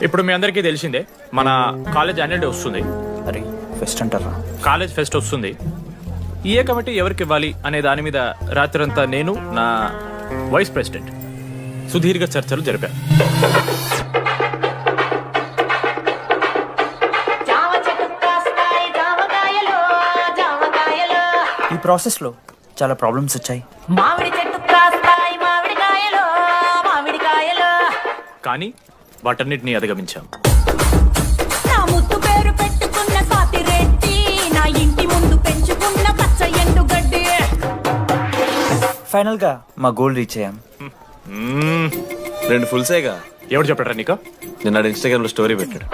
ఇప్పుడు మీ అందరికీ తెలిసిందే మన కాలేజ్ యాన్యువల్ డే వస్తుంది. అరే ఫెస్ట్ అంటారా? కాలేజ్ ఫెస్ట్ వస్తుంది. ఏ కమిటీ ఎవరికి ఇవ్వాలి అనే దాని మీద రాత్రంతా నేను నా వైస్ ప్రెసిడెంట్ సుదీర్ఘ చర్చలు జరిపాను. ఈ ప్రాసెస్లో చాలా ప్రాబ్లమ్స్ వచ్చాయి. కానీ వాటన్నిటిని అధిగమించాం. ఫైనల్ గా మా గోల్ రీచ్ అయ్యాం. 2 ఫుల్సేగా. ఎవరు చెప్పారా నీకు? నిన్న ఇన్స్టాగ్రామ్ లో స్టోరీ పెట్టాడు.